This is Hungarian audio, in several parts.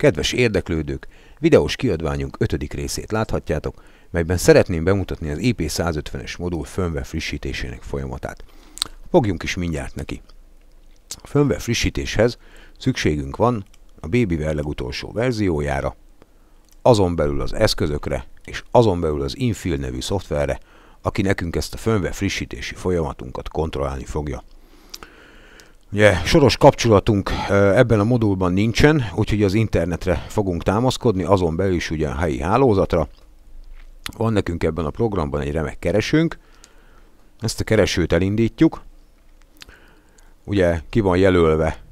Kedves érdeklődők, videós kiadványunk 5. részét láthatjátok, melyben szeretném bemutatni az IP150-es modul firmware frissítésének folyamatát. Fogjunk is mindjárt neki. A firmware frissítéshez szükségünk van a BabyWare legutolsó verziójára, azon belül az eszközökre és azon belül az Infill nevű szoftverre, aki nekünk ezt a firmware frissítési folyamatunkat kontrollálni fogja. Ugye, soros kapcsolatunk ebben a modulban nincsen, úgyhogy az internetre fogunk támaszkodni, azon belül is ugye a helyi hálózatra. Van nekünk ebben a programban egy remek keresőnk, ezt a keresőt elindítjuk. Ugye ki van jelölve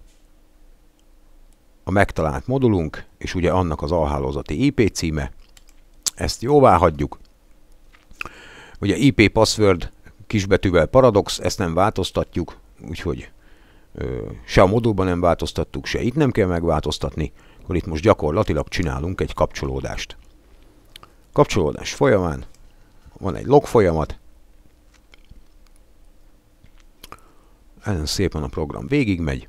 a megtalált modulunk, és ugye annak az alhálózati IP címe. Ezt jóvá hagyjuk. Ugye IP password kisbetűvel paradox, ezt nem változtatjuk, úgyhogy se a modulban nem változtattuk, se itt nem kell megváltoztatni, akkor itt most gyakorlatilag csinálunk egy kapcsolódást. Kapcsolódás folyamán van egy log folyamat, ezen szépen a program végigmegy.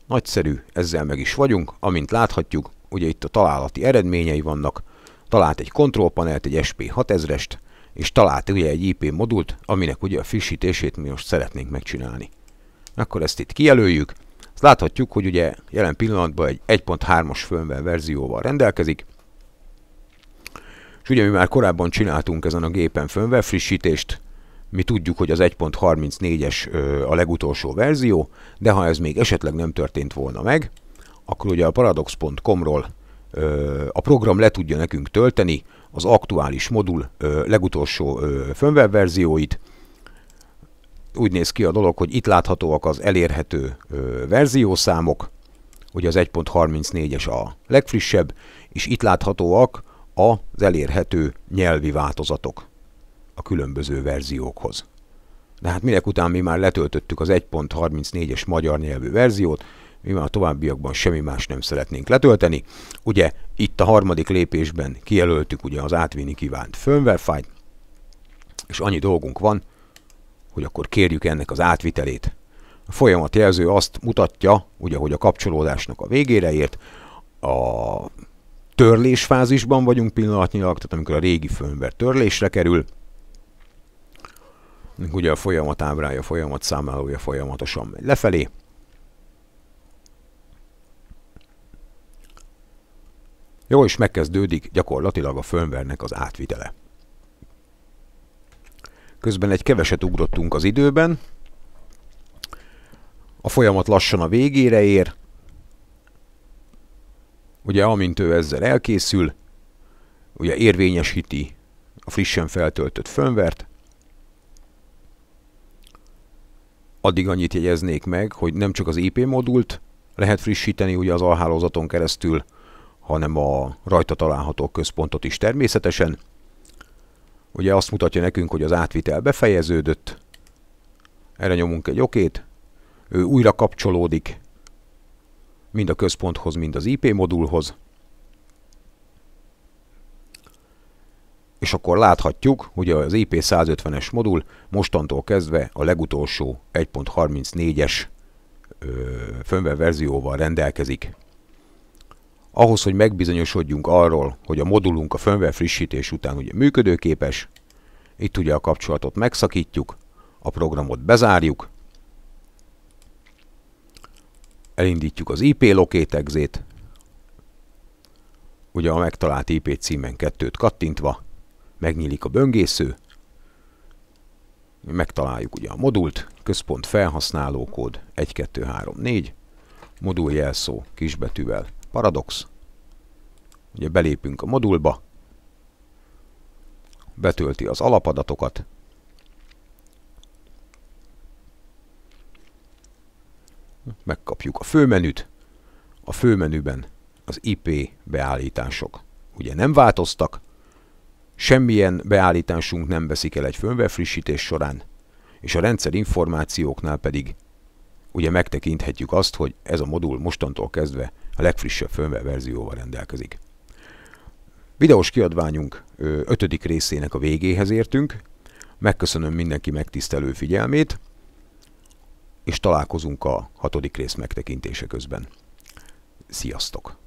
Nagyszerű, ezzel meg is vagyunk, amint láthatjuk, ugye itt a találati eredményei vannak, talált egy kontrollpanelt, egy SP6000-est, és talált ugye egy IP modult, aminek ugye a frissítését mi most szeretnénk megcsinálni. Akkor ezt itt kijelöljük. Azt láthatjuk, hogy ugye jelen pillanatban egy 1.3-as firmware verzióval rendelkezik. És ugye mi már korábban csináltunk ezen a gépen firmware frissítést, mi tudjuk, hogy az 1.34-es a legutolsó verzió, de ha ez még esetleg nem történt volna meg, akkor ugye a paradox.com-ról a program le tudja nekünk tölteni az aktuális modul legutolsó firmware verzióit. Úgy néz ki a dolog, hogy itt láthatóak az elérhető verziószámok, ugye az 1.34-es a legfrissebb, és itt láthatóak az elérhető nyelvi változatok a különböző verziókhoz. De hát minek után mi már letöltöttük az 1.34-es magyar nyelvű verziót, mi már a továbbiakban semmi más nem szeretnénk letölteni. Ugye itt a harmadik lépésben kijelöltük ugye az átvinni kívánt firmware file, és annyi dolgunk van, hogy akkor kérjük ennek az átvitelét. A folyamatjelző azt mutatja, ugye, hogy a kapcsolódásnak a végére ért, a törlésfázisban vagyunk pillanatnyilag, tehát amikor a régi firmware törlésre kerül, ugye a folyamat ábrája, folyamat számlálója folyamatosan megy lefelé. Jó, és megkezdődik gyakorlatilag a firmware-nek az átvitele. Közben egy keveset ugrottunk az időben. A folyamat lassan a végére ér. Ugye amint ő ezzel elkészül, ugye érvényesíti a frissen feltöltött firmware-t. Addig annyit jegyeznék meg, hogy nem csak az IP modult lehet frissíteni ugye az alhálózaton keresztül, hanem a rajta található központot is természetesen. Ugye azt mutatja nekünk, hogy az átvitel befejeződött. Erre nyomunk egy okét. Ő újra kapcsolódik mind a központhoz, mind az IP modulhoz. És akkor láthatjuk, hogy az IP150-es modul mostantól kezdve a legutolsó 1.34-es firmware verzióval rendelkezik. Ahhoz, hogy megbizonyosodjunk arról, hogy a modulunk a firmware frissítés után ugye működőképes, itt ugye a kapcsolatot megszakítjuk, a programot bezárjuk, elindítjuk az IP locate exit, ugye a megtalált IP címen 2-t kattintva, megnyílik a böngésző, megtaláljuk ugye a modult, központ felhasználókód 1234, modul jelszó kisbetűvel paradox, ugye belépünk a modulba, betölti az alapadatokat, megkapjuk a főmenüt, a főmenüben az IP beállítások ugye nem változtak, semmilyen beállításunk nem veszik el egy firmware frissítés során, és a rendszer információknál pedig ugye megtekinthetjük azt, hogy ez a modul mostantól kezdve a legfrissebb firmware verzióval rendelkezik. Videós kiadványunk 5. részének a végéhez értünk. Megköszönöm mindenki megtisztelő figyelmét, és találkozunk a 6. rész megtekintése közben. Sziasztok!